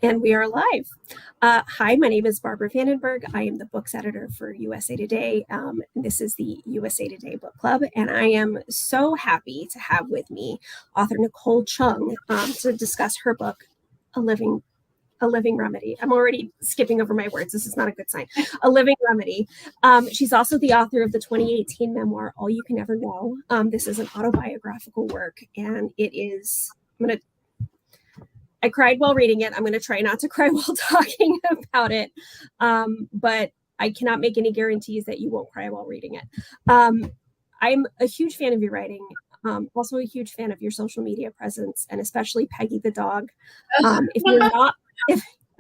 And we are live. Hi, my name is Barbara VanDenburgh. I am the books editor for USA Today. This is the USA Today Book Club, and I am so happy to have with me author Nicole Chung to discuss her book, A Living Remedy. I'm already skipping over my words. This is not a good sign. A Living Remedy. She's also the author of the 2018 memoir, All You Can Ever Know. This is an autobiographical work, and it is, I cried while reading it. I'm going to try not to cry while talking about it, but I cannot make any guarantees that you won't cry while reading it. I'm a huge fan of your writing. Also a huge fan of your social media presence, and especially Peggy the dog. I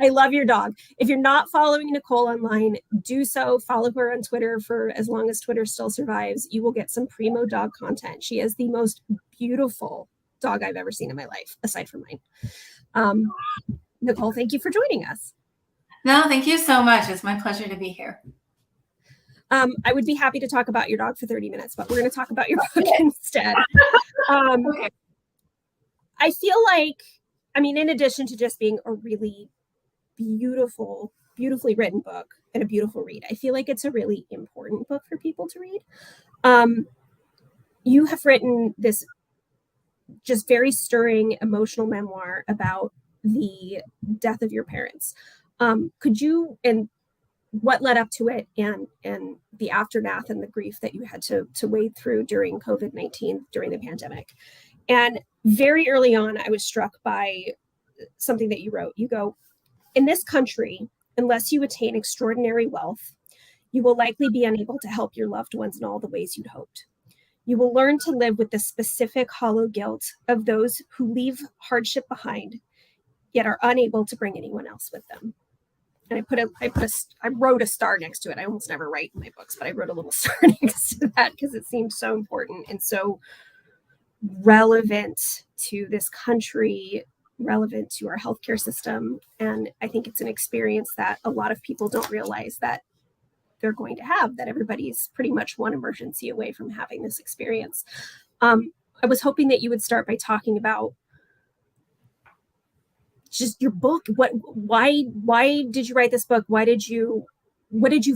love your dog. If you're not following Nicole online, do so. Follow her on Twitter for as long as Twitter still survives. You will get some primo dog content. She is the most beautiful dog I've ever seen in my life, aside from mine. Nicole, thank you for joining us. No, thank you so much. It's my pleasure to be here. I would be happy to talk about your dog for 30 minutes, but we're going to talk about your book instead. Okay. I feel like, in addition to just being a really beautifully written book and a beautiful read, I feel like it's a really important book for people to read. You have written this just very stirring emotional memoir about the death of your parents. Could you, and what led up to it, and the aftermath and the grief that you had to wade through during COVID-19, during the pandemic. And very early on, I was struck by something that you wrote. You go, in this country, unless you attain extraordinary wealth, you will likely be unable to help your loved ones in all the ways you'd hoped. You will learn to live with the specific hollow guilt of those who leave hardship behind, yet are unable to bring anyone else with them. And I wrote a star next to it. I almost never write in my books, but I wrote a little star next to that because it seemed so important and so relevant to this country, relevant to our healthcare system. And I think it's an experience that a lot of people don't realize that they're going to have, that everybody's pretty much one emergency away from having this experience. I was hoping that you would start by talking about just your book. Why did you write this book? What did you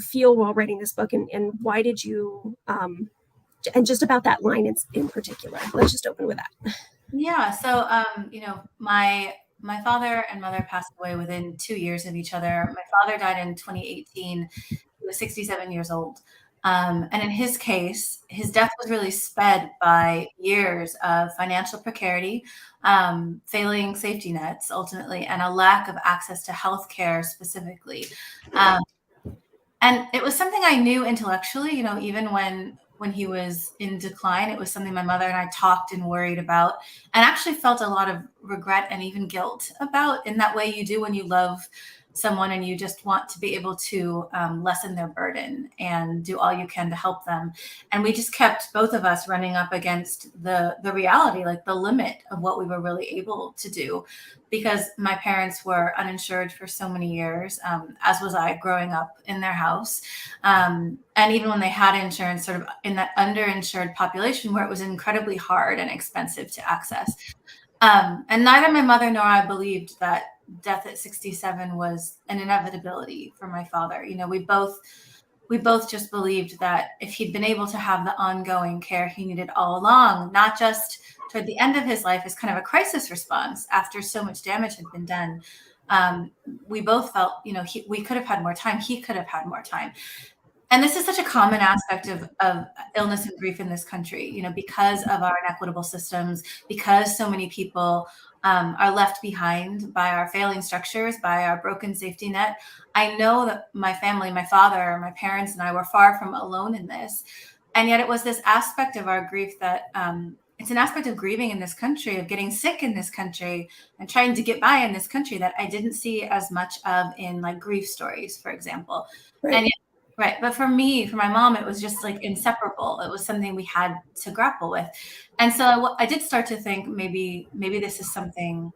feel while writing this book? And why did you, and just about that line in particular. Let's just open with that. Yeah. So, my father and mother passed away within 2 years of each other. My father died in 2018. He was 67 years old. And in his case, his death was really sped by years of financial precarity, failing safety nets ultimately, and a lack of access to healthcare specifically. And it was something I knew intellectually, even when he was in decline. It was something my mother and I talked and worried about, and actually felt a lot of regret and even guilt about, in that way you do when you love someone and you just want to be able to lessen their burden and do all you can to help them. And we just kept, both of us, running up against the reality, like the limit of what we were really able to do, because my parents were uninsured for so many years, as was I growing up in their house. And even when they had insurance, sort of in that underinsured population where it was incredibly hard and expensive to access. And neither my mother nor I believed that death at 67 was an inevitability for my father. We both just believed that if he'd been able to have the ongoing care he needed all along, not just toward the end of his life as kind of a crisis response after so much damage had been done, we both felt, we could have had more time. He could have had more time. And this is such a common aspect of illness and grief in this country, because of our inequitable systems, because so many people are left behind by our failing structures, by our broken safety net. I know that my family, my father, my parents, and I were far from alone in this. And yet it was this aspect of our grief that it's an aspect of grieving in this country, of getting sick in this country and trying to get by in this country that I didn't see as much of in like grief stories, for example. Right. And yet, right. But for me, for my mom, it was just like inseparable. It was something we had to grapple with. And so I did start to think maybe this is something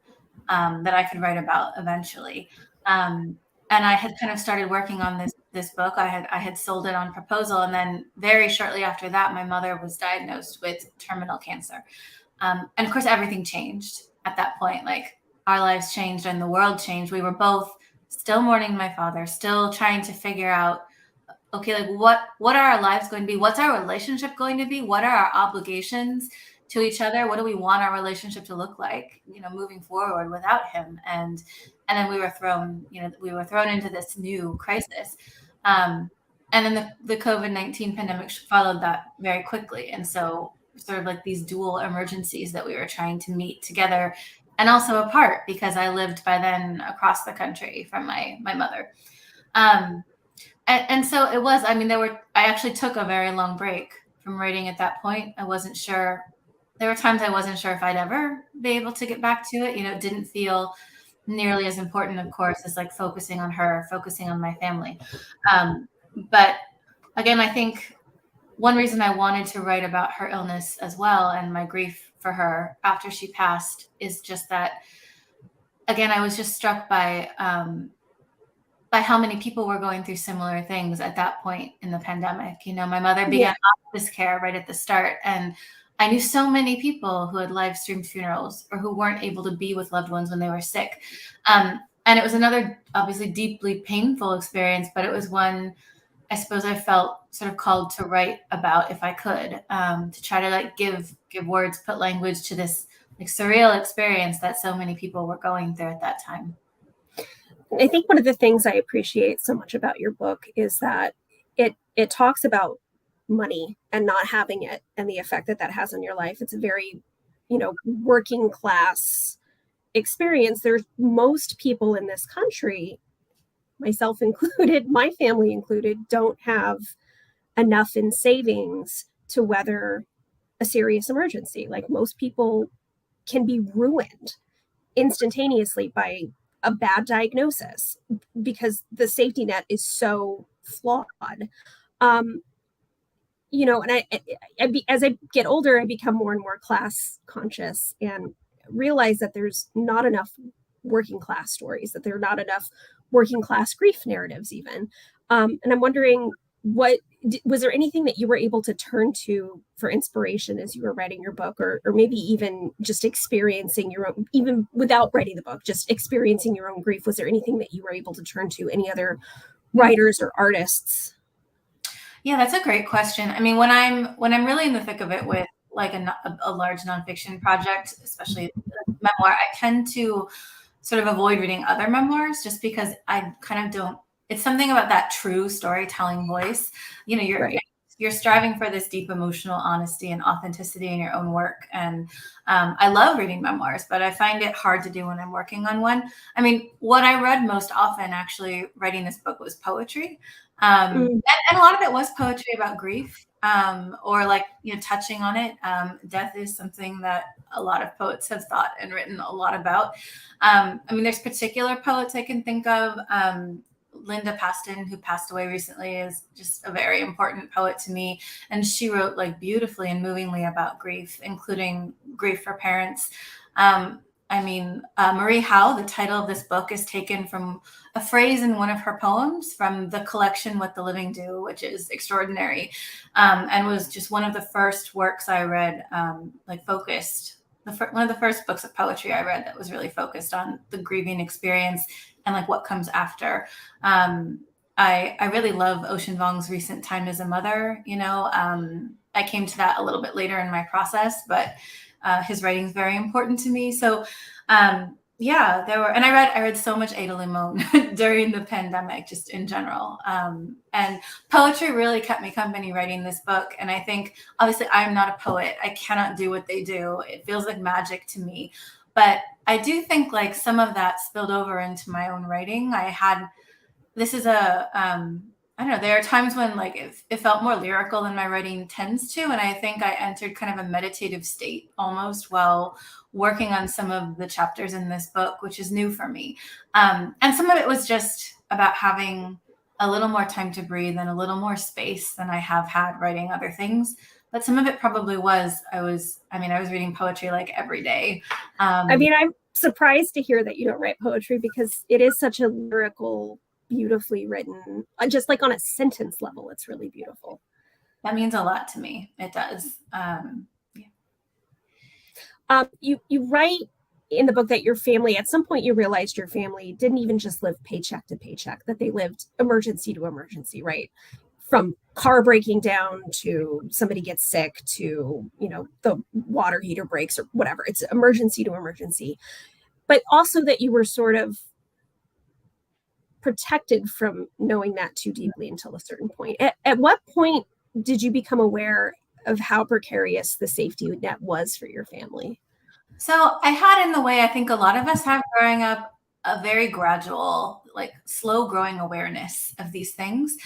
that I could write about eventually. And I had kind of started working on this book. I had sold it on proposal. And then very shortly after that, my mother was diagnosed with terminal cancer. And of course, everything changed at that point. Like our lives changed and the world changed, we were both still mourning my father, still trying to figure out, okay, like what are our lives going to be? What's our relationship going to be? What are our obligations to each other? What do we want our relationship to look like, moving forward without him? And then we were thrown into this new crisis. And then the COVID-19 pandemic followed that very quickly. And so sort of like these dual emergencies that we were trying to meet together and also apart, because I lived by then across the country from my mother. And so it was, I actually took a very long break from writing at that point. I wasn't sure. There were times I wasn't sure if I'd ever be able to get back to it. It didn't feel nearly as important, of course, as like focusing on her, focusing on my family. But again, I think one reason I wanted to write about her illness as well and my grief for her after she passed is just that, again, I was just struck by how many people were going through similar things at that point in the pandemic. My mother began hospice care right at the start, and I knew so many people who had live streamed funerals or who weren't able to be with loved ones when they were sick. And it was another obviously deeply painful experience, but it was one I suppose I felt sort of called to write about if I could, to try to like give words, put language to this like surreal experience that so many people were going through at that time. I think one of the things I appreciate so much about your book is that it talks about money and not having it and the effect that has on your life. It's a very, working class experience. There's most people in this country, myself included, my family included, don't have enough in savings to weather a serious emergency. Like most people can be ruined instantaneously by a bad diagnosis because the safety net is so flawed. And as I get older, I become more and more class conscious and realize that there's not enough working class stories, that there are not enough working class grief narratives even. And I'm wondering, was there anything that you were able to turn to for inspiration as you were writing your book, or maybe even just experiencing your own, even without writing the book, just experiencing your own grief? Was there anything that you were able to turn to, any other writers or artists? Yeah, that's a great question. I mean, when I'm really in the thick of it with like a large nonfiction project, especially memoir, I tend to sort of avoid reading other memoirs just because I kind of don't. It's something about that true storytelling voice. You're striving for this deep emotional honesty and authenticity in your own work. And I love reading memoirs, but I find it hard to do when I'm working on one. I mean, what I read most often actually writing this book was poetry. And a lot of it was poetry about grief, or like, touching on it. Death is something that a lot of poets have thought and written a lot about. I mean, there's particular poets I can think of. Linda Paston, who passed away recently, is just a very important poet to me. And she wrote like beautifully and movingly about grief, including grief for parents. Marie Howe, the title of this book is taken from a phrase in one of her poems from the collection What the Living Do, which is extraordinary, and was just one of the first works I read, focused. One of the first books of poetry I read that was really focused on the grieving experience and like what comes after. I really love Ocean Vuong's recent Time as a Mother. I came to that a little bit later in my process, but his writing is very important to me. So and I read so much Ada Limon during the pandemic, just in general. And poetry really kept me company writing this book. And I think, obviously, I'm not a poet. I cannot do what they do. It feels like magic to me. But I do think like some of that spilled over into my own writing. I don't know, there are times when like it felt more lyrical than my writing tends to. And I think I entered kind of a meditative state almost while working on some of the chapters in this book, which is new for me. And some of it was just about having a little more time to breathe and a little more space than I have had writing other things. But some of it probably was, I was reading poetry like every day. I'm surprised to hear that you don't write poetry because it is such a lyrical, beautifully written, just like on a sentence level, it's really beautiful. That means a lot to me. It does. You write in the book that your family, at some point you realized your family didn't even just live paycheck to paycheck, that they lived emergency to emergency, right? From car breaking down to somebody gets sick to, the water heater breaks or whatever. It's emergency to emergency. But also that you were sort of protected from knowing that too deeply until a certain point. At what point did you become aware of how precarious the safety net was for your family? So I had, in the way I think a lot of us have growing up, a very gradual, like slow growing awareness of these things.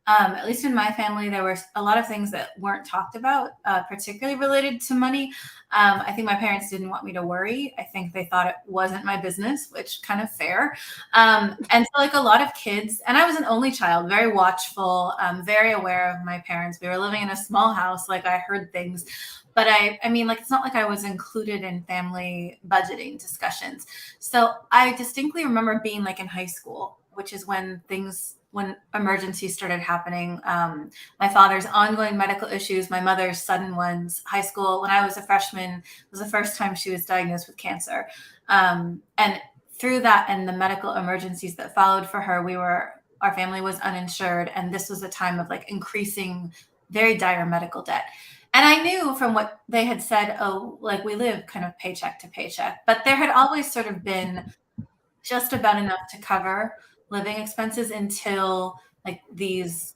At least in my family, there were a lot of things that weren't talked about, particularly related to money. I think my parents didn't want me to worry. I think they thought it wasn't my business, which kind of fair. And so like a lot of kids, and I was an only child, very watchful, very aware of my parents. We were living in a small house. Like I heard things, but I mean, like, it's not like I was included in family budgeting discussions. So I distinctly remember being like in high school, which is when emergencies started happening. My father's ongoing medical issues, my mother's sudden ones. High school, when I was a freshman, was the first time she was diagnosed with cancer. And through that and the medical emergencies that followed for her, our family was uninsured. And this was a time of like increasing, very dire medical debt. And I knew from what they had said, oh, like we live kind of paycheck to paycheck, but there had always sort of been just about enough to cover living expenses until like these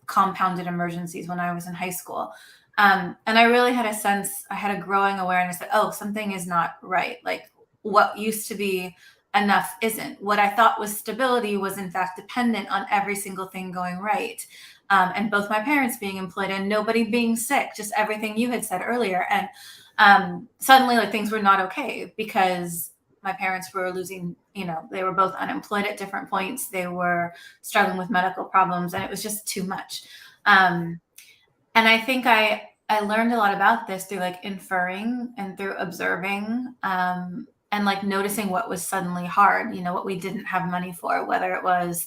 compounded emergencies when I was in high school. And I really had I had a growing awareness that, oh, something is not right. Like what used to be enough isn't. What I thought was stability was in fact dependent on every single thing going right. And both my parents being employed and nobody being sick, just everything you had said earlier. And suddenly like things were not okay because my parents were losing, they were both unemployed at different points. They were struggling with medical problems and it was just too much. And I think I learned a lot about this through like inferring and through observing, and like noticing what was suddenly hard, what we didn't have money for, whether it was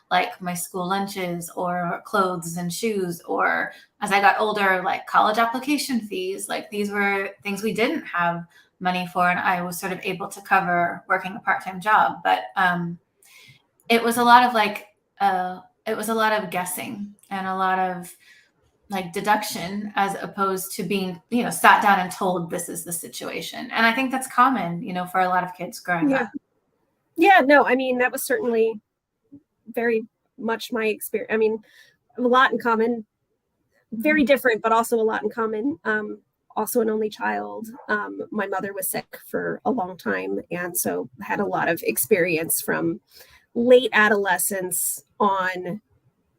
like my school lunches or clothes and shoes, or as I got older, like college application fees. Like these were things we didn't have money for, and I was sort of able to cover working a part-time job. But it was a lot of guessing and a lot of like deduction, as opposed to being, sat down and told this is the situation. And I think that's common, for a lot of kids growing up. Yeah, no, I mean, that was certainly very much my experience. I mean, a lot in common, very different, but also a lot in common. Also an only child. My mother was sick for a long time, and so had a lot of experience from late adolescence on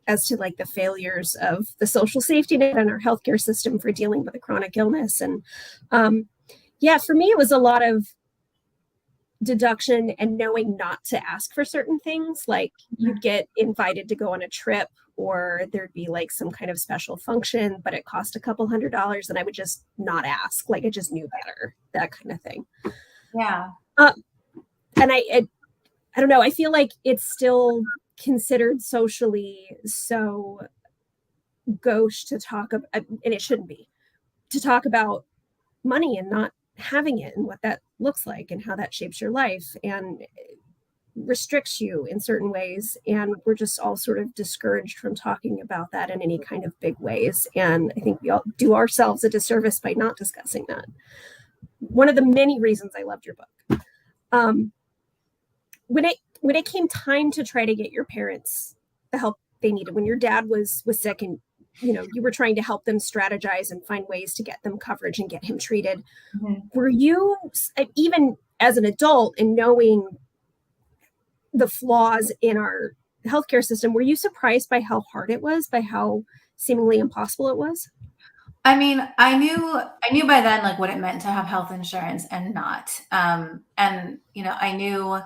as to like the failures of the social safety net and our healthcare system for dealing with a chronic illness. And for me, it was a lot of deduction and knowing not to ask for certain things. Like you'd get invited to go on a trip, or there'd be like some kind of special function, but it cost a couple $100s, and I would just not ask. Like I just knew better, that kind of thing. Yeah. And I don't know. I feel like it's still considered socially so gauche to talk about, and it shouldn't be, to talk about money and not having it and what that looks like and how that shapes your life and restricts you in certain ways. And we're just all sort of discouraged from talking about that in any kind of big ways. And I think we all do ourselves a disservice by not discussing that. One of the many reasons I loved your book. When it came time to try to get your parents the help they needed, when your dad was sick and you were trying to help them strategize and find ways to get them coverage and get him treated. Mm-hmm. Were you, even as an adult and knowing the flaws in our healthcare system, were you surprised by how hard it was, by how seemingly impossible it was? I mean, I knew by then like what it meant to have health insurance and not. And I knew.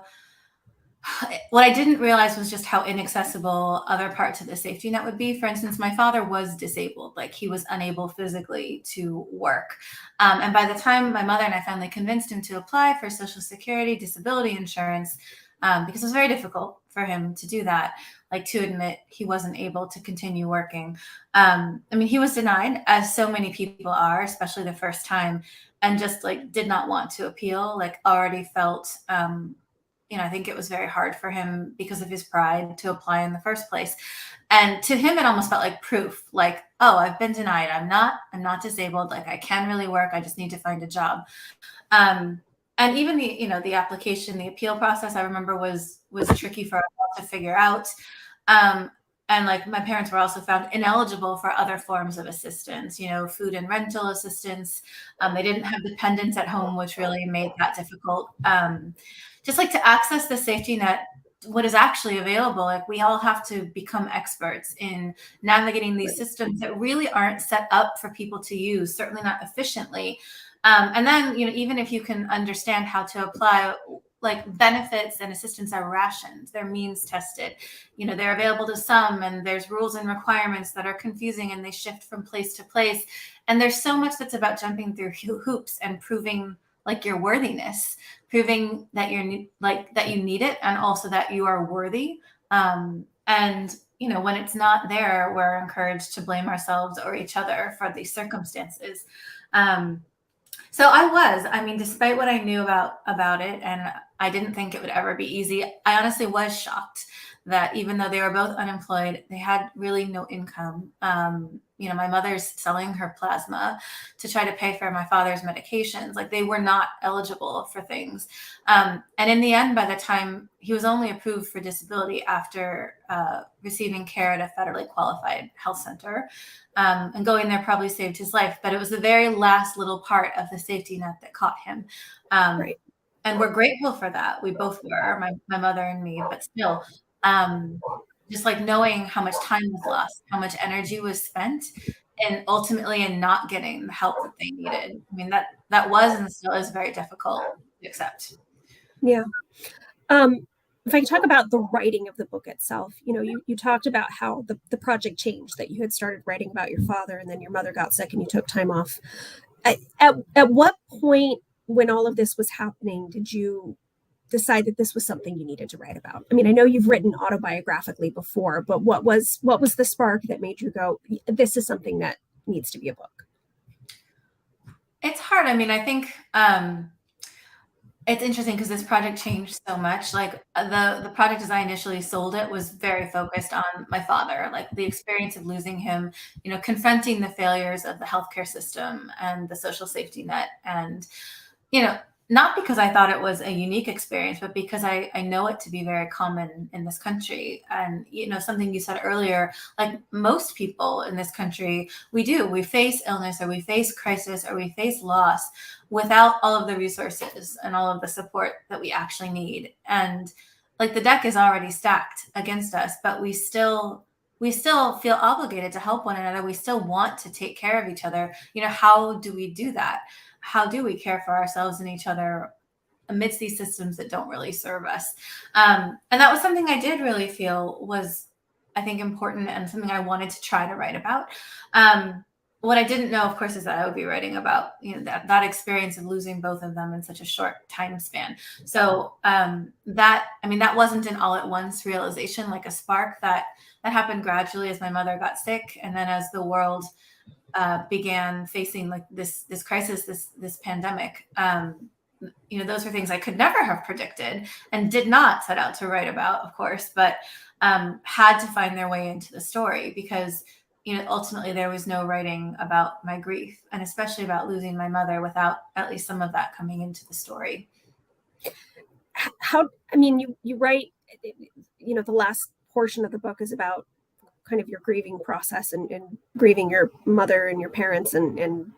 What I didn't realize was just how inaccessible other parts of the safety net would be. For instance, my father was disabled, like he was unable physically to work. And by the time my mother and I finally convinced him to apply for Social Security disability insurance, because it was very difficult for him to do that, like to admit he wasn't able to continue working. I mean, he was denied, as so many people are, especially the first time, and just like did not want to appeal, like already felt, I think it was very hard for him because of his pride to apply in the first place. And to him, it almost felt like proof, like, oh, I've been denied. I'm not disabled. Like I can really work. I just need to find a job. Um, and even the application, the appeal process, I remember was tricky for us all to figure out. Um, and like my parents were also found ineligible for other forms of assistance, food and rental assistance. They didn't have dependents at home, which really made that difficult. Just like to access the safety net, what is actually available, like we all have to become experts in navigating these systems that really aren't set up for people to use, certainly not efficiently. And then, even if you can understand how to apply, like benefits and assistance are rationed, they're means tested, they're available to some, and there's rules and requirements that are confusing and they shift from place to place. And there's so much that's about jumping through hoops and proving like your worthiness, proving that that you need it, and also that you are worthy. And when it's not there, we're encouraged to blame ourselves or each other for these circumstances. So I mean, despite what I knew about it, and I didn't think it would ever be easy, I honestly was shocked that even though they were both unemployed, they had really no income. My mother's selling her plasma to try to pay for my father's medications. Like they were not eligible for things. And in the end, by the time he was only approved for disability after receiving care at a federally qualified health center, and going there probably saved his life. But it was the very last little part of the safety net that caught him. Right. And we're grateful for that. We both were, my mother and me, but still, just like knowing how much time was lost, how much energy was spent, and ultimately in not getting the help that they needed. I mean, that was and still is very difficult to accept. Yeah. If I can talk about the writing of the book itself, you talked about how the project changed, that you had started writing about your father and then your mother got sick and you took time off. At what point when all of this was happening did you decide that this was something you needed to write about? I mean, I know you've written autobiographically before, but what was the spark that made you go, this is something that needs to be a book? It's hard. I mean, I think it's interesting because this project changed so much. Like the project as I initially sold it was very focused on my father, like the experience of losing him, confronting the failures of the healthcare system and the social safety net. And, not because I thought it was a unique experience, but because I know it to be very common in this country. And, something you said earlier, like most people in this country, we face illness or we face crisis or we face loss without all of the resources and all of the support that we actually need. And like the deck is already stacked against us, but we still feel obligated to help one another. We still want to take care of each other. How do we do that? How do we care for ourselves and each other amidst these systems that don't really serve us? And that was something I did really feel was, I think, important and something I wanted to try to write about. What I didn't know, of course, is that I would be writing about that experience of losing both of them in such a short time span. So that wasn't an all at once realization, like a spark that happened gradually as my mother got sick, and then as the world began facing like this crisis, this pandemic. Those were things I could never have predicted and did not set out to write about, of course, but had to find their way into the story because ultimately there was no writing about my grief, and especially about losing my mother, without at least some of that coming into the story. You write, the last portion of the book is about kind of your grieving process and grieving your mother and your parents, and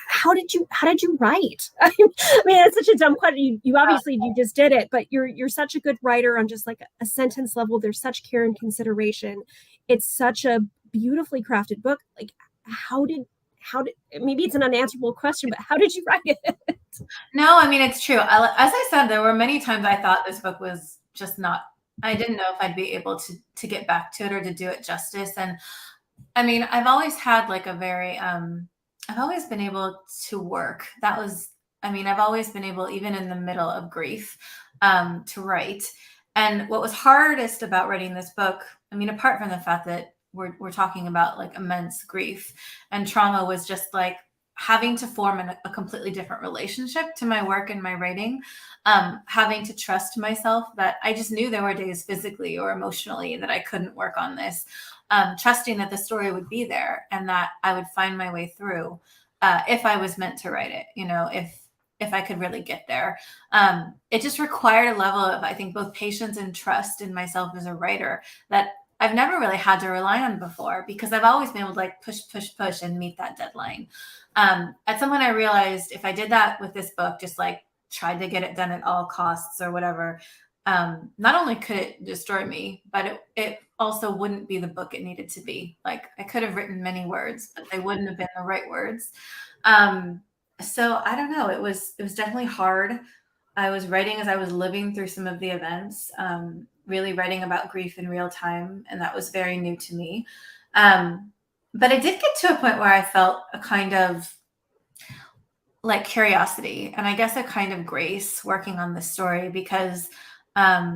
how did you write? I mean, it's such a dumb question. You obviously you just did it, but you're such a good writer on just like a sentence level. There's such care and consideration. It's such a beautifully crafted book. Like how did maybe it's an unanswerable question, but how did you write it? No, I mean, it's true. As I said, there were many times I thought this book was just not, I didn't know if I'd be able to get back to it or to do it justice. And I mean, I've always had like a very, I've always been able to work. I've always been able, even in the middle of grief, to write. And what was hardest about writing this book, I mean, apart from the fact that we're talking about like immense grief and trauma, was just like having to form a completely different relationship to my work and my writing, having to trust myself that I just knew there were days physically or emotionally that I couldn't work on this, trusting that the story would be there and that I would find my way through, if I was meant to write it, if I could really get there. It just required a level of, I think, both patience and trust in myself as a writer that I've never really had to rely on before, because I've always been able to like push and meet that deadline. At some point I realized if I did that with this book, just like tried to get it done at all costs or whatever, not only could it destroy me, but it also wouldn't be the book it needed to be. Like I could have written many words, but they wouldn't have been the right words. So I don't know. It was definitely hard. I was writing as I was living through some of the events, really writing about grief in real time, and that was very new to me. But I did get to a point where I felt a kind of like curiosity and I guess a kind of grace working on this story, because I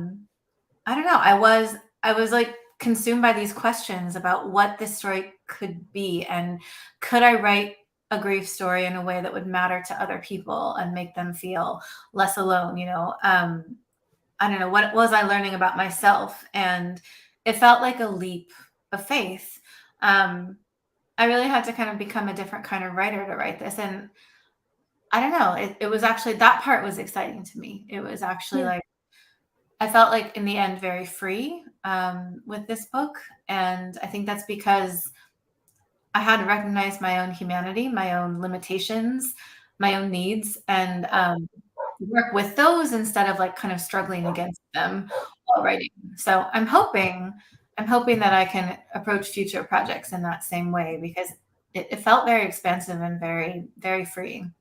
don't know, I was like consumed by these questions about what this story could be, and could I write a grief story in a way that would matter to other people and make them feel less alone, I don't know, what was I learning about myself, and it felt like a leap of faith. um I really had to kind of become a different kind of writer to write this. And I don't know. It was actually, that part was exciting to me. It was actually Yeah. like, I felt like in the end very free, with this book. And I think that's because I had to recognize my own humanity, my own limitations, my own needs, and work with those instead of like kind of struggling against them while writing. So I'm hoping that I can approach future projects in that same way, because it felt very expansive and very, very freeing.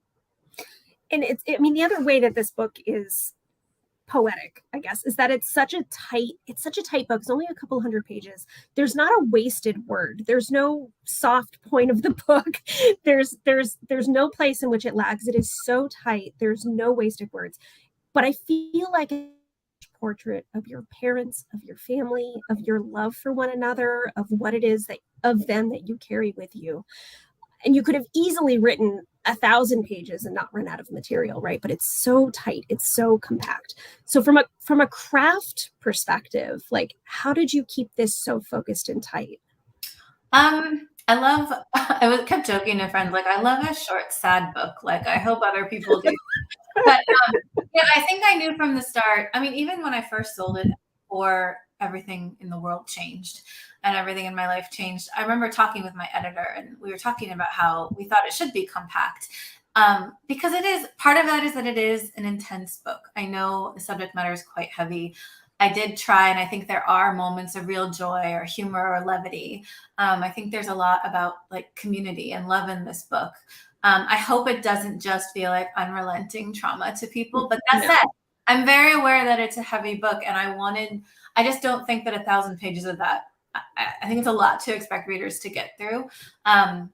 And I mean, the other way that this book is poetic, I guess, is that it's such a tight book. It's only a couple hundred pages. There's not a wasted word. There's no soft point of the book. There's no place in which it lags. It is so tight. There's no wasted words. But I feel like a portrait of your parents, of your family, of your love for one another, of what it is that of them that you carry with you. And you could have easily written 1,000 pages and not run out of material, right? But it's so tight, it's so compact. So from a craft perspective, like how did you keep this so focused and tight? I love kept joking to friends, like, I love a short, sad book. Like, I hope other people do. But yeah, I think I knew from the start. I mean, even when I first sold it, before everything in the world changed and everything in my life changed, I remember talking with my editor, and we were talking about how we thought it should be compact. Because it is, part of that is that it is an intense book. I know the subject matter is quite heavy. I did try, and I think there are moments of real joy or humor or levity. I think there's a lot about like community and love in this book. I hope it doesn't just feel like unrelenting trauma to people. But that No. said, I'm very aware that it's a heavy book, and I just don't think that 1,000 pages of that, I think it's a lot to expect readers to get through. Um,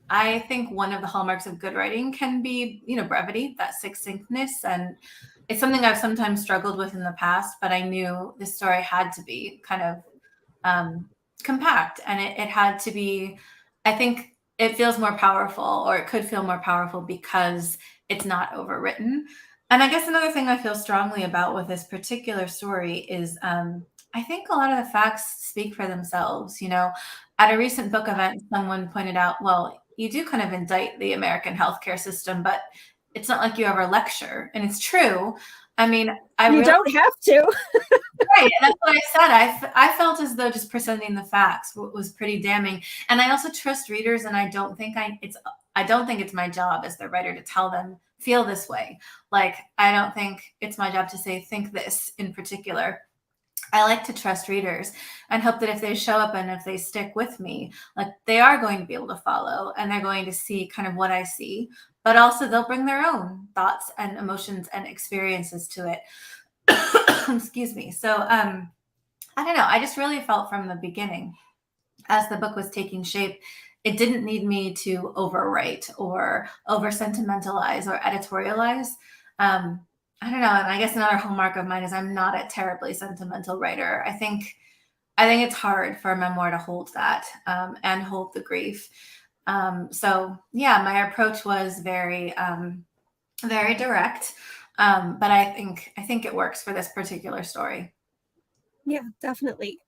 I think one of the hallmarks of good writing can be, brevity, that succinctness. And it's something I've sometimes struggled with in the past, but I knew this story had to be kind of um, compact, and it had to be, I think it feels more powerful, or it could feel more powerful, because it's not overwritten. And I guess another thing I feel strongly about with this particular story is, I think a lot of the facts speak for themselves. At a recent book event, someone pointed out, well, you do kind of indict the American healthcare system, but it's not like you ever lecture. And it's true. I mean, I You really, don't have to. right, and that's what I said. I felt as though just presenting the facts was pretty damning. And I also trust readers, and I don't think it's my job as the writer to tell them feel this way. Like, I don't think it's my job to say think this in particular. I like to trust readers and hope that if they show up and if they stick with me, like they are going to be able to follow, and they're going to see kind of what I see, but also they'll bring their own thoughts and emotions and experiences to it. Excuse me. So, I don't know. I just really felt from the beginning, as the book was taking shape, it didn't need me to overwrite or over sentimentalize or editorialize. Um, I don't know. And I guess another hallmark of mine is I'm not a terribly sentimental writer. I think it's hard for a memoir to hold that, and hold the grief. So yeah, my approach was very direct, but I think it works for this particular story. Yeah, definitely.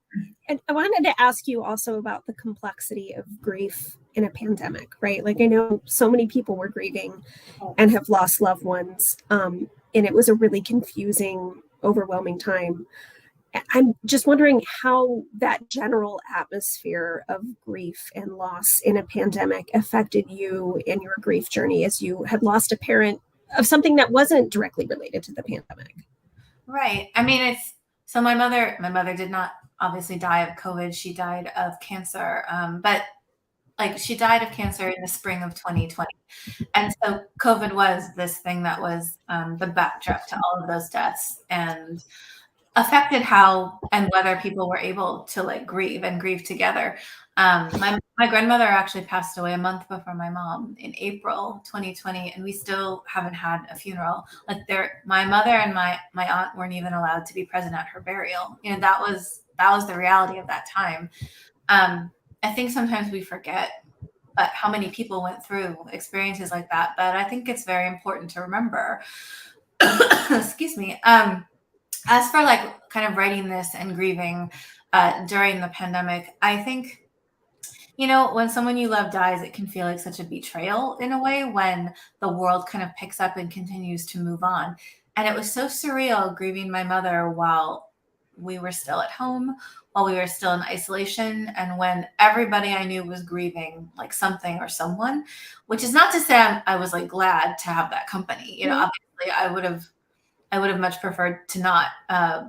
And I wanted to ask you also about the complexity of grief in a pandemic, right? Like I know so many people were grieving and have lost loved ones, and it was a really confusing, overwhelming time. I'm just wondering how that general atmosphere of grief and loss in a pandemic affected you in your grief journey as you had lost a parent of something that wasn't directly related to the pandemic. Right. I mean, it's so my mother did not obviously die of COVID. She died of cancer. But like she died of cancer in the spring of 2020. And so COVID was this thing that was the backdrop to all of those deaths and affected how and whether people were able to like grieve and grieve together. My grandmother actually passed away a month before my mom in April 2020, and we still haven't had a funeral. Like my mother and my aunt weren't even allowed to be present at her burial. You know, that was the reality of that time. I think sometimes we forget but how many people went through experiences like that. But I think it's very important to remember. Excuse me. As for like kind of writing this and grieving during the pandemic, I think, when someone you love dies, it can feel like such a betrayal in a way when the world kind of picks up and continues to move on. And it was so surreal grieving my mother while we were still at home, while we were still in isolation, and when everybody I knew was grieving like something or someone, which is not to say I was like glad to have that company. Mhm. Obviously I would have much preferred to not. I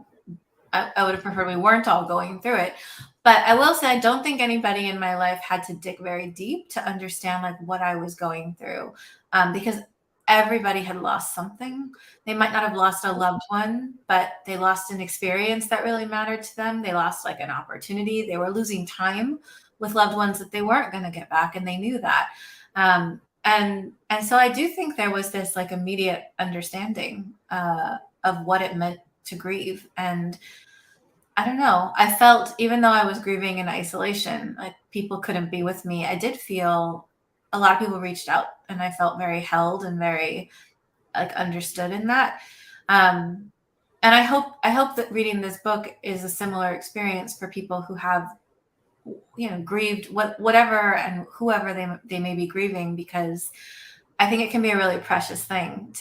would have preferred we weren't all going through it. But I will say, I don't think anybody in my life had to dig very deep to understand like what I was going through, because everybody had lost something. They might not have lost a loved one, but they lost an experience that really mattered to them. They lost like an opportunity. They were losing time with loved ones that they weren't going to get back, and they knew that. And so I do think there was this like immediate understanding of what it meant to grieve. And I don't know, I felt, even though I was grieving in isolation, like people couldn't be with me, I did feel a lot of people reached out, and I felt very held and very like understood in that. Um, and I hope that reading this book is a similar experience for people who have, grieved whatever and whoever they may be grieving, because I think it can be a really precious thing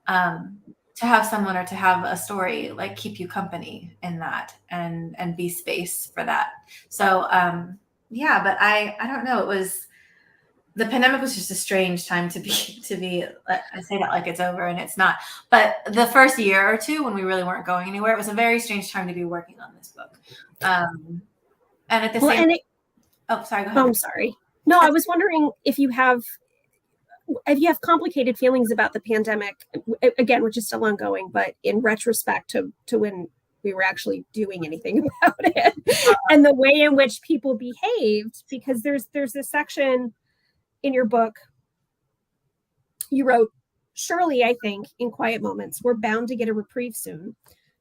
um, to have someone or to have a story like keep you company in that, and be space for that. So yeah, but I don't know. It was The pandemic was just a strange time to be. I say that like it's over, and it's not. But the first year or two when we really weren't going anywhere, it was a very strange time to be working on this book. Um, and at the Well, same, and it, oh, sorry, go oh, ahead. I'm sorry. No, I was wondering if you have complicated feelings about the pandemic. Again, we're just still ongoing, but in retrospect to when we were actually doing anything about it, and the way in which people behaved, because there's this section in your book you wrote, surely I think in quiet moments we're bound to get a reprieve soon.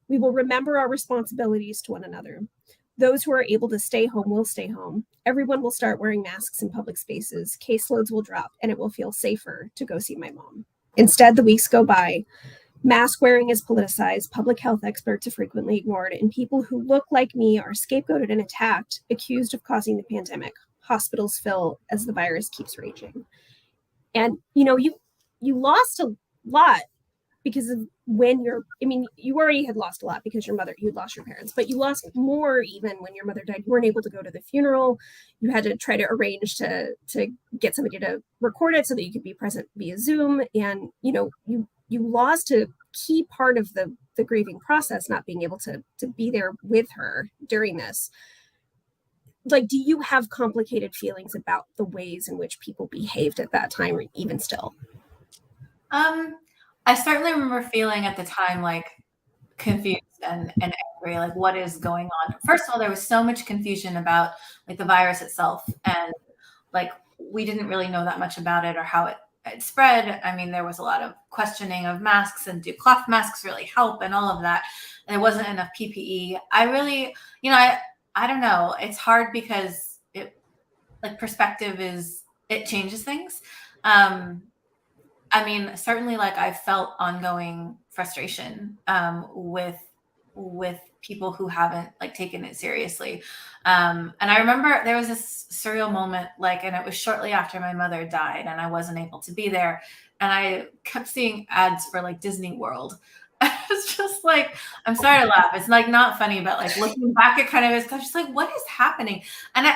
We will remember our responsibilities to one another. Those who are able to stay home will stay home. Everyone will start wearing masks in public spaces. Caseloads will drop, and it will feel safer to go see my mom. Instead, the weeks go by. Mask wearing is politicized, public health experts are frequently ignored, and people who look like me are scapegoated and attacked, accused of causing the pandemic. Hospitals fill as the virus keeps raging. And you lost a lot because of you already had lost a lot because you'd lost your parents, but you lost more even when your mother died. You weren't able to go to the funeral. You had to try to arrange to get somebody to record it so that you could be present via Zoom. And, you lost a key part of the grieving process, not being able to be there with her during this. Like, do you have complicated feelings about the ways in which people behaved at that time, or even still? Um, I certainly remember feeling at the time like confused and angry, like what is going on. First of all, there was so much confusion about like the virus itself, and like we didn't really know that much about it or how it it spread, I mean, there was a lot of questioning of masks and do cloth masks really help and all of that. And there wasn't enough PPE. I really, I don't know. It's hard because like perspective it changes things. I mean, certainly like I felt ongoing frustration with people who haven't like taken it seriously. And I remember there was this surreal moment, like, and it was shortly after my mother died and I wasn't able to be there. And I kept seeing ads for like Disney World. It's just like, I'm sorry to laugh. It's like not funny, but like looking back, it kind of is. I'm just like, what is happening? And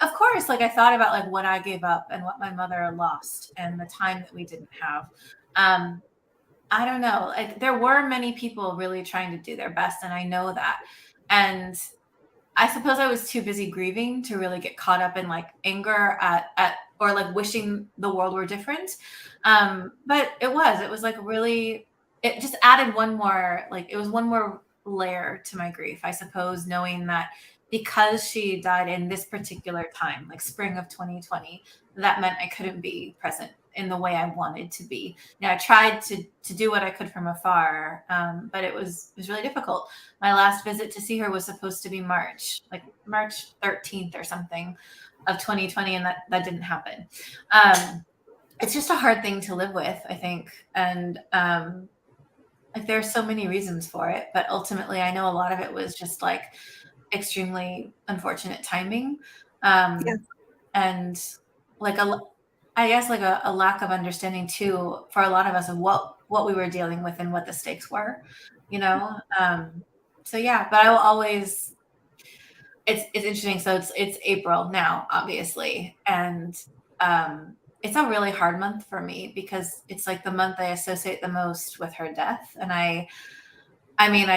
of course, like I thought about like what I gave up and what my mother lost and the time that we didn't have. Um, I don't know. Like there were many people really trying to do their best, and I know that. And I suppose I was too busy grieving to really get caught up in like anger at or like wishing the world were different. But it was like really, it just added one more, like it was one more layer to my grief, I suppose, knowing that because she died in this particular time, like spring of 2020, that meant I couldn't be present in the way I wanted to be. I tried to do what I could from afar, but it was really difficult. My last visit to see her was supposed to be like March 13th or something of 2020, and that didn't happen. It's just a hard thing to live with, I think, and like there are so many reasons for it, but ultimately, I know a lot of it was just like extremely unfortunate timing, Yeah. and like I guess like a lack of understanding too for a lot of us of what we were dealing with and what the stakes were, you know. So yeah, but I will always. It's interesting. So it's April now, obviously, and it's a really hard month for me because it's like the month I associate the most with her death, and I mean,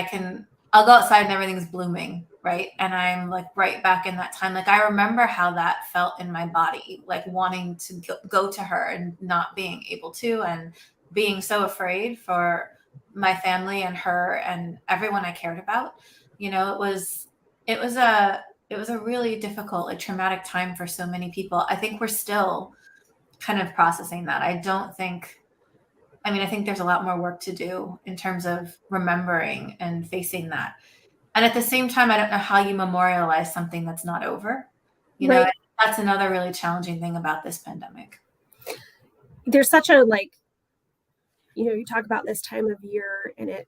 I'll go outside and everything's blooming, right? And I'm like right back in that time. Like I remember how that felt in my body, like wanting to go to her and not being able to, and being so afraid for my family and her and everyone I cared about. It was a really difficult, like traumatic time for so many people. I think we're still kind of processing that. I think there's a lot more work to do in terms of remembering and facing that. And at the same time, I don't know how you memorialize something that's not over. Right. That's another really challenging thing about this pandemic. There's such a like, you talk about this time of year and it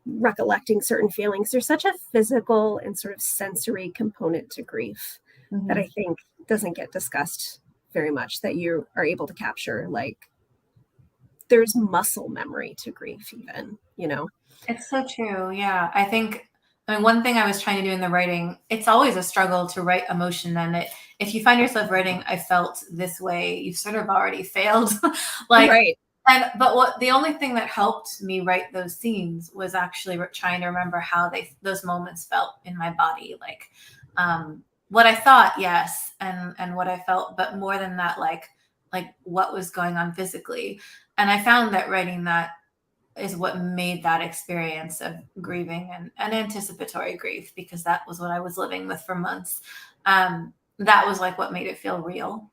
recollecting certain feelings. There's such a physical and sort of sensory component to grief that I think doesn't get discussed very much, that you are able to capture. Like there's muscle memory to grief even. It's so true. Yeah. One thing I was trying to do in the writing, it's always a struggle to write emotion. And if you find yourself writing, I felt this way, you've sort of already failed. Like, Right. but the only thing that helped me write those scenes was actually trying to remember how those moments felt in my body. Like, what I thought, yes. And what I felt, but more than that, like what was going on physically. And I found that writing that is what made that experience of grieving and anticipatory grief, because that was what I was living with for months. That was like what made it feel real,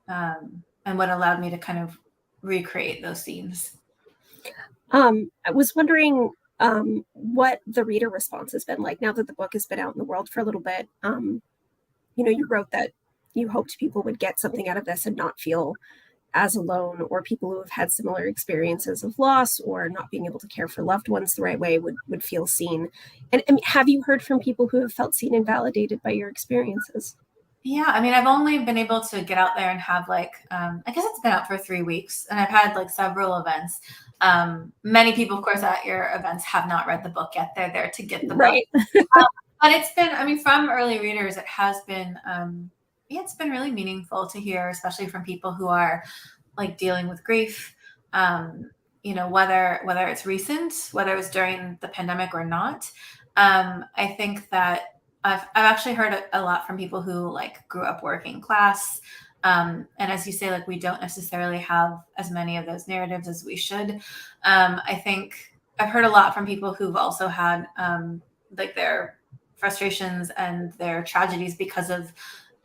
and what allowed me to kind of recreate those scenes. I was wondering what the reader response has been like now that the book has been out in the world for a little bit. You wrote that you hoped people would get something out of this and not feel as alone, or people who have had similar experiences of loss or not being able to care for loved ones the right way would feel seen. And have you heard from people who have felt seen and validated by your experiences? Yeah, I've only been able to get out there and have like, I guess it's been out for 3 weeks, and I've had like several events. Many people, of course, at your events have not read the book yet. They're there to get the book. But it's been, from early readers, it has been, it's been really meaningful to hear, especially from people who are like dealing with grief. Whether it's recent, whether it was during the pandemic or not. I think that I've actually heard a lot from people who like grew up working class. And as you say, like we don't necessarily have as many of those narratives as we should. I think I've heard a lot from people who've also had like their frustrations and their tragedies because of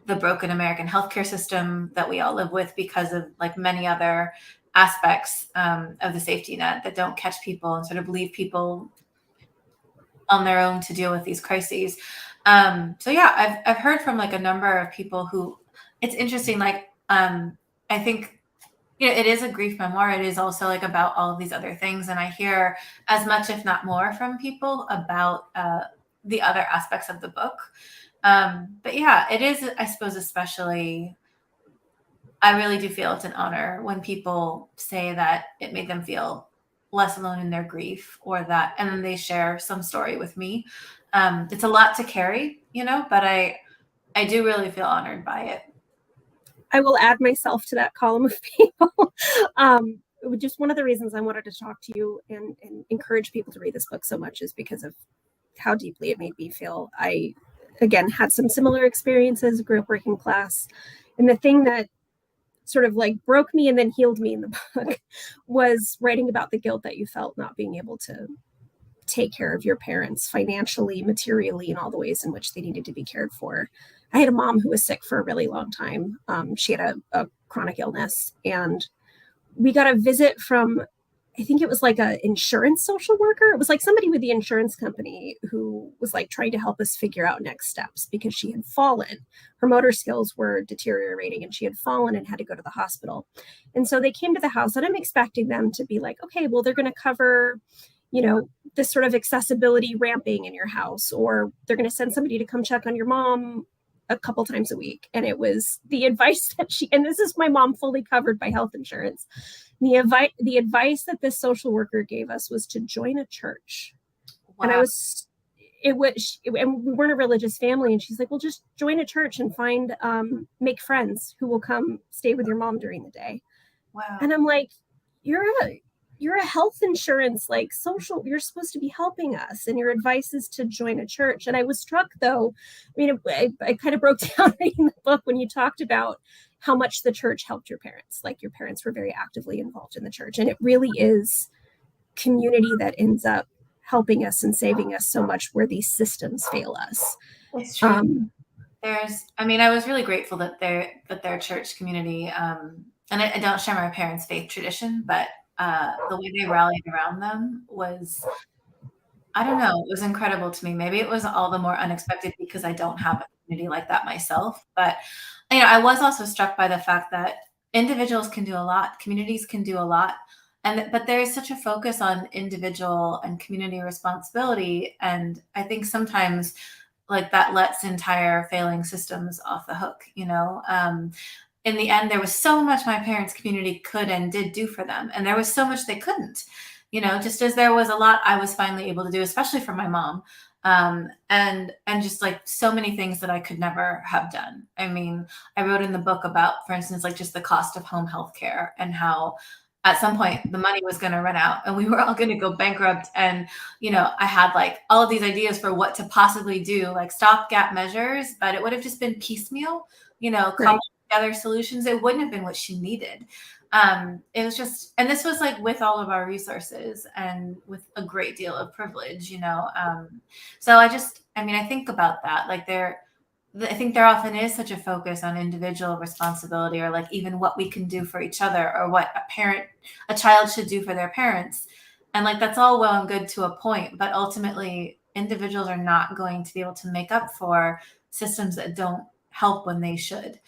the broken American healthcare system that we all live with because of like many other aspects of the safety net that don't catch people and sort of leave people on their own to deal with these crises. So yeah, I've heard from like a number of people who, it's interesting. Like I think, you know, it is a grief memoir. It is also like about all of these other things, and I hear as much, if not more, from people about the other aspects of the book. But yeah, it is, I suppose, especially, I really do feel it's an honor when people say that it made them feel less alone in their grief, or that, and then they share some story with me. It's a lot to carry, you know, but I do really feel honored by it. I will add myself to that column of people. Just one of the reasons I wanted to talk to you and encourage people to read this book so much is because of how deeply it made me feel. I, again, had some similar experiences, grew up working class. And the thing that sort of like broke me and then healed me in the book was writing about the guilt that you felt not being able to take care of your parents financially, materially, and all the ways in which they needed to be cared for. I had a mom who was sick for a really long time. She had a chronic illness, and we got a visit from, I think it was like an insurance social worker. It was like somebody with the insurance company who was like trying to help us figure out next steps because she had fallen. Her motor skills were deteriorating and she had fallen and had to go to the hospital. And so they came to the house, and I'm expecting them to be like, okay, well, they're going to cover, you know, this sort of accessibility ramping in your house, or they're going to send somebody to come check on your mom a couple times a week. And it was the advice that and this is my mom fully covered by health insurance. The advice that this social worker gave us was to join a church. Wow. And and we weren't a religious family. And she's like, well, just join a church and make friends who will come stay with your mom during the day. Wow. And I'm like, you're a health insurance, like social, you're supposed to be helping us. And your advice is to join a church. And I was struck though. I mean, I kind of broke down reading the book when you talked about how much the church helped your parents. Like your parents were very actively involved in the church. And it really is community that ends up helping us and saving us so much where these systems fail us. It's true. I was really grateful that their church community, and I don't share my parents' faith tradition, but the way they rallied around them was, I don't know, it was incredible to me. Maybe it was all the more unexpected because I don't have a community like that myself. But, you know, I was also struck by the fact that individuals can do a lot, communities can do a lot. But there is such a focus on individual and community responsibility. And I think sometimes like that lets entire failing systems off the hook, you know? In the end, there was so much my parents' community could and did do for them. And there was so much they couldn't, you know, just as there was a lot I was finally able to do, especially for my mom. And just like so many things that I could never have done. I mean, I wrote in the book about, for instance, like just the cost of home health care and how at some point the money was going to run out and we were all going to go bankrupt. And, you know, I had like all of these ideas for what to possibly do, like stopgap measures, but it would have just been piecemeal, you know, Right. other solutions. It wouldn't have been what she needed. It was just, and this was like with all of our resources and with a great deal of privilege, you know. So I think about that. Like I think there often is such a focus on individual responsibility, or like even what we can do for each other, or what a child should do for their parents. And like, that's all well and good to a point, but ultimately individuals are not going to be able to make up for systems that don't help when they should.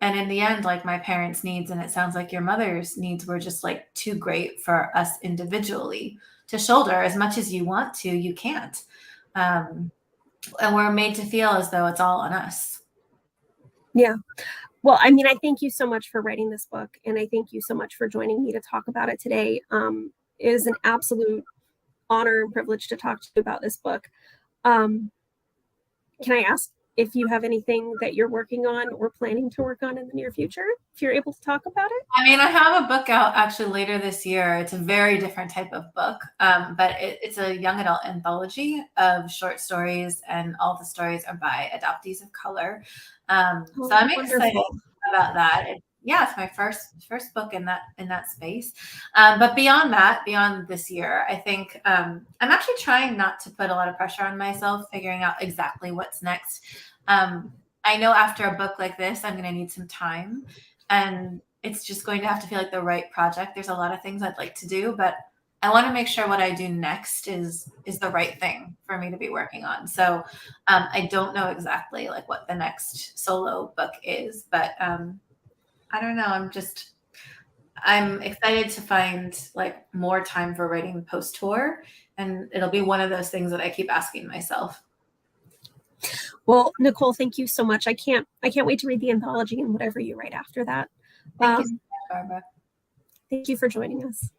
And in the end, like my parents' needs, and it sounds like your mother's needs, were just like too great for us individually to shoulder. As much as you want to, you can't. And we're made to feel as though it's all on us. Yeah. Well, I mean, I thank you so much for writing this book, and I thank you so much for joining me to talk about it today. It is an absolute honor and privilege to talk to you about this book. Can I ask if you have anything that you're working on or planning to work on in the near future, if you're able to talk about it? I mean, I have a book out actually later this year. It's a very different type of book, but it's a young adult anthology of short stories, and all the stories are by adoptees of color. So I'm excited about that. It's my first book in that space. But beyond that, beyond this year, I think I'm actually trying not to put a lot of pressure on myself, figuring out exactly what's next. I know after a book like this, I'm going to need some time, and it's just going to have to feel like the right project. There's a lot of things I'd like to do, but I want to make sure what I do next is the right thing for me to be working on. So I don't know exactly like what the next solo book is, but I don't know. I'm excited to find like more time for writing post tour, and it'll be one of those things that I keep asking myself. Well, Nicole, thank you so much. I can't wait to read the anthology and whatever you write after that. Thank you so much, Barbara. Thank you for joining us.